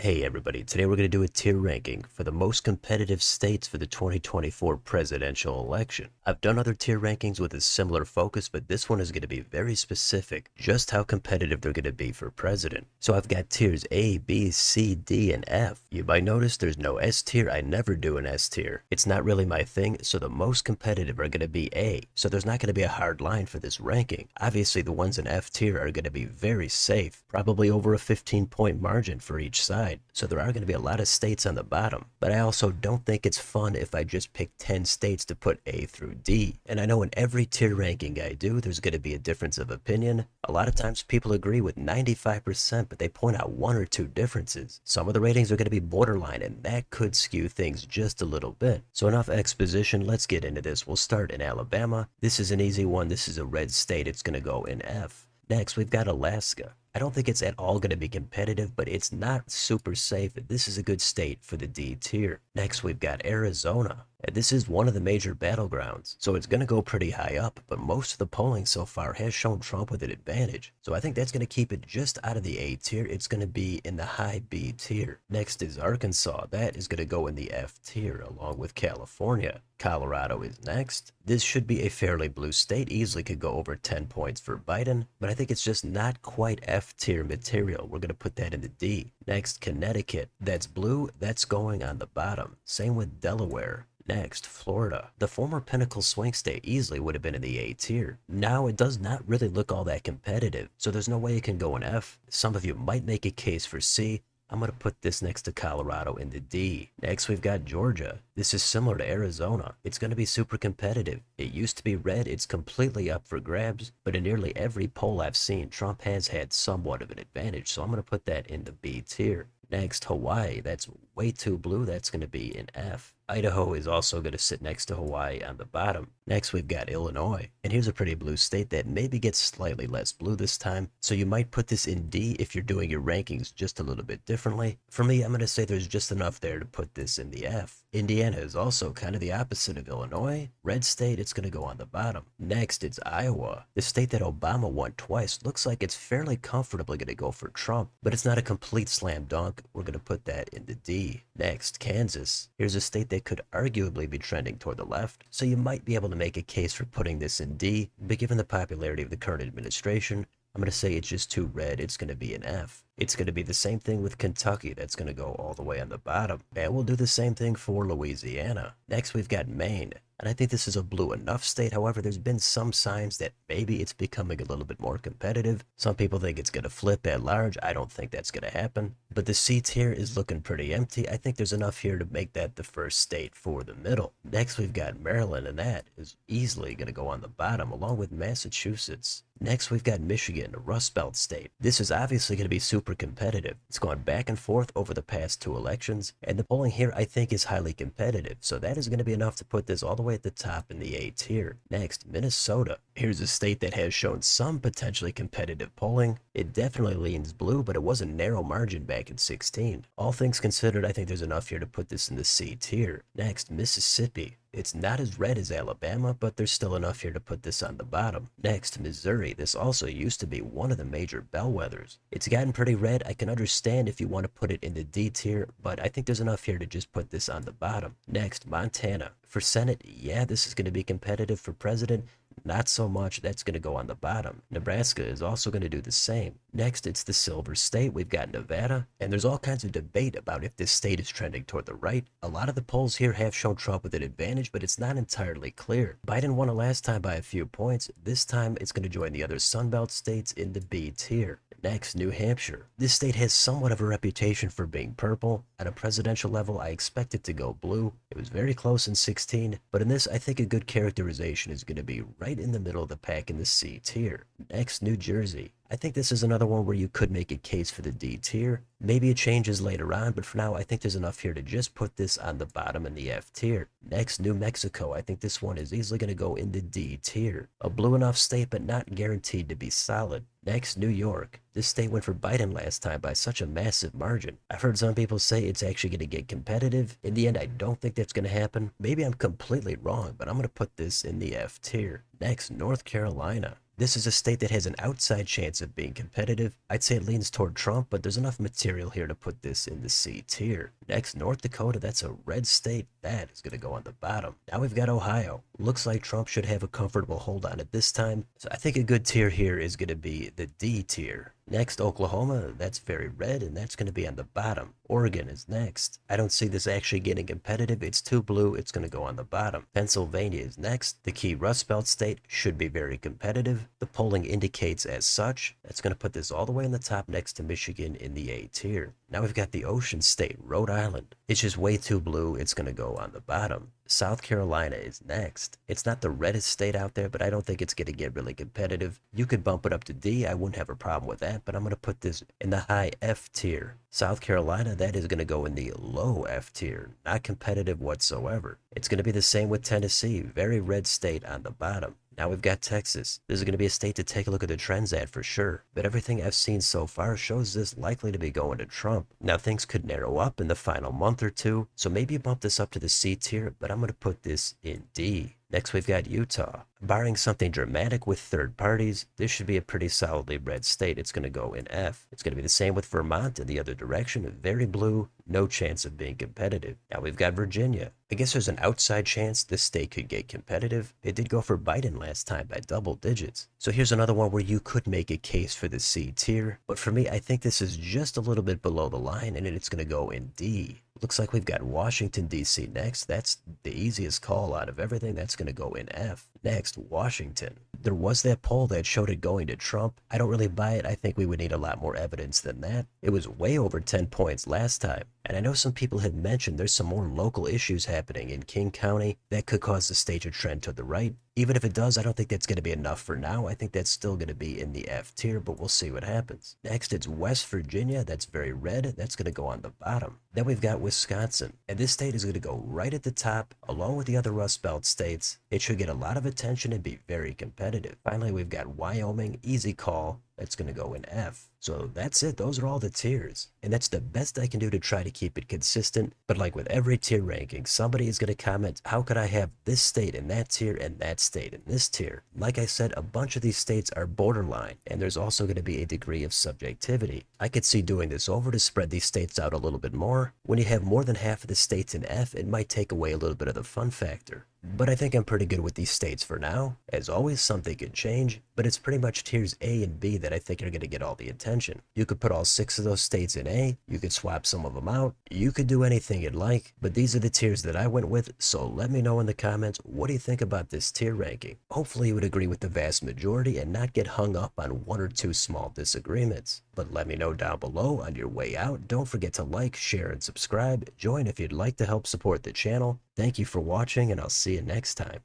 Hey everybody, today we're going to do a tier ranking for the most competitive states for the 2024 presidential election. I've done other tier rankings with a similar focus, but this one is going to be very specific, just how competitive they're going to be for president. So I've got tiers A, B, C, D, and F. You might notice there's no S tier. I never do an S tier. It's not really my thing, so the most competitive are going to be A. So there's not going to be a hard line for this ranking. Obviously the ones in F tier are going to be very safe, probably over a 15-point margin for each side. So there are going to be a lot of states on the bottom, but I also don't think it's fun if I just pick 10 states to put A through D. And I know in every tier ranking I do, there's going to be a difference of opinion. A lot of times people agree with 95%, but they point out one or two differences. Some of the ratings are going to be borderline, and that could skew things just a little bit. So enough exposition, let's get into this. We'll start in Alabama. This is an easy one. This is a red state. It's going to go in F. Next, we've got Alaska. I don't think it's at all going to be competitive, but it's not super safe. This is a good state for the D tier. Next, we've got Arizona. And this is one of the major battlegrounds, so it's going to go pretty high up, but most of the polling so far has shown Trump with an advantage. So I think that's going to keep it just out of the A tier. It's going to be in the high B tier. Next is Arkansas. That is going to go in the F tier, along with California. Colorado is next. This should be a fairly blue state, easily could go over 10 points for Biden, but I think it's just not quite F tier material. We're going to put that in the D. Next, Connecticut. That's blue, that's going on the bottom. Same with Delaware. Next, Florida. The former Pinnacle swing state easily would have been in the A tier. Now it does not really look all that competitive, so there's no way it can go in F. Some of you might make a case for C. I'm going to put this next to Colorado in the D. Next, we've got Georgia. This is similar to Arizona. It's going to be super competitive. It used to be red. It's completely up for grabs, but in nearly every poll I've seen, Trump has had somewhat of an advantage, so I'm going to put that in the B tier. Next, Hawaii. That's way too blue. That's going to be in F. Idaho is also going to sit next to Hawaii on the bottom. Next, we've got Illinois. And here's a pretty blue state that maybe gets slightly less blue this time. So you might put this in D if you're doing your rankings just a little bit differently. For me, I'm going to say there's just enough there to put this in the F. Indiana is also kind of the opposite of Illinois. Red state, it's going to go on the bottom. Next, it's Iowa. The state that Obama won twice. Looks like it's fairly comfortably going to go for Trump, but it's not a complete slam dunk. We're going to put that in the D. Next, Kansas. Here's a state that could arguably be trending toward the left, so you might be able to make a case for putting this in D, but given the popularity of the current administration, I'm going to say it's just too red. It's going to be an F. It's going to be the same thing with Kentucky. That's going to go all the way on the bottom. And we'll do the same thing for Louisiana. Next, we've got Maine. And I think this is a blue enough state. However, there's been some signs that maybe it's becoming a little bit more competitive. Some people think it's going to flip at large. I don't think that's going to happen. But the C tier is looking pretty empty. I think there's enough here to make that the first state for the middle. Next, we've got Maryland, and that is easily going to go on the bottom, along with Massachusetts. Next, we've got Michigan, a Rust Belt state. This is obviously going to be super competitive. It's gone back and forth over the past two elections, and the polling here I think is highly competitive, so that is going to be enough to put this all the way at the top in the A tier. Next, Minnesota. Here's a state that has shown some potentially competitive polling. It definitely leans blue, but it was a narrow margin back in 16. All things considered, I think there's enough here to put this in the C tier. Next, Mississippi. It's not as red as Alabama, but there's still enough here to put this on the bottom. Next, Missouri. This also used to be one of the major bellwethers. It's gotten pretty red. I can understand if you want to put it in the D tier, but I think there's enough here to just put this on the bottom. Next, Montana. For Senate, yeah, this is going to be competitive. For president, not so much. That's going to go on the bottom. Nebraska is also going to do the same. Next, it's the silver state. We've got Nevada, and there's all kinds of debate about if this state is trending toward the right. A lot of the polls here have shown Trump with an advantage, but it's not entirely clear. Biden won it last time by a few points. This time, it's going to join the other Sunbelt states in the B tier. Next, New Hampshire. This state has somewhat of a reputation for being purple. At a presidential level, I expect it to go blue. It was very close in 16, but in this, I think a good characterization is going to be right in the middle of the pack in the C tier. Next, New Jersey. I think this is another one where you could make a case for the D tier. Maybe it changes later on, but for now, I think there's enough here to just put this on the bottom in the F tier. Next, New Mexico. I think this one is easily going to go in the D tier. A blue enough state, but not guaranteed to be solid. Next, New York. This state went for Biden last time by such a massive margin. I've heard some people say it's actually going to get competitive. In the end, I don't think that's going to happen. Maybe I'm completely wrong, but I'm going to put this in the F tier. Next, North Carolina. This is a state that has an outside chance of being competitive. I'd say it leans toward Trump, but there's enough material here to put this in the C tier. Next, North Dakota, that's a red state. That is going to go on the bottom. Now we've got Ohio. Looks like Trump should have a comfortable hold on it this time. So I think a good tier here is going to be the D tier. Next, Oklahoma, that's very red, and that's going to be on the bottom. Oregon is next. I don't see this actually getting competitive. It's too blue. It's going to go on the bottom. Pennsylvania is next. The key Rust Belt state should be very competitive. The polling indicates as such. That's going to put this all the way on the top next to Michigan in the A tier. Now we've got the ocean state, Rhode Island. It's just way too blue. It's going to go on the bottom. South Carolina is next. It's not the reddest state out there, but I don't think it's going to get really competitive. You could bump it up to D. I wouldn't have a problem with that, but I'm going to put this in the high F tier. South Carolina, that is going to go in the low F tier. Not competitive whatsoever. It's going to be the same with Tennessee. Very red state on the bottom. Now we've got Texas. This is going to be a state to take a look at the trends at for sure. But everything I've seen so far shows this likely to be going to Trump. Now things could narrow up in the final month or two, so maybe bump this up to the C tier, but I'm going to put this in D. Next, we've got Utah. Barring something dramatic with third parties, this should be a pretty solidly red state. It's going to go in F. It's going to be the same with Vermont in the other direction. Very blue, no chance of being competitive. Now we've got Virginia. I guess there's an outside chance this state could get competitive. It did go for Biden last time by double digits. So here's another one where you could make a case for the C tier. But for me, I think this is just a little bit below the line, and it's going to go in D. Looks like we've got Washington, D.C. next. That's the easiest call out of everything. That's going to go in F. Next, Washington. There was that poll that showed it going to Trump. I don't really buy it. I think we would need a lot more evidence than that. It was way over 10 points last time. And I know some people have mentioned there's some more local issues happening in King County that could cause the state to trend to the right. Even if it does, I don't think that's going to be enough for now. I think that's still going to be in the F tier, but we'll see what happens. Next, it's West Virginia. That's very red. That's going to go on the bottom. Then we've got Wisconsin. And this state is going to go right at the top, along with the other Rust Belt states. It should get a lot of attention and be very competitive. Finally, we've got Wyoming. Easy call. That's going to go in F. So that's it. Those are all the tiers. And that's the best I can do to try to keep it consistent. But like with every tier ranking, somebody is going to comment, how could I have this state in that tier and that state in this tier? Like I said, a bunch of these states are borderline, and there's also going to be a degree of subjectivity. I could see doing this over to spread these states out a little bit more. When you have more than half of the states in F, it might take away a little bit of the fun factor. But I think I'm pretty good with these states for now. As always, something can change, but it's pretty much tiers A and B that I think are going to get all the attention. You could put all 6 of those states in A, you could swap some of them out, you could do anything you'd like, but these are the tiers that I went with, so let me know in the comments, what do you think about this tier ranking? Hopefully you would agree with the vast majority and not get hung up on 1 or 2 small disagreements. But let me know down below on your way out. Don't forget to like, share, and subscribe. Join if you'd like to help support the channel. Thank you for watching, and I'll see you next time.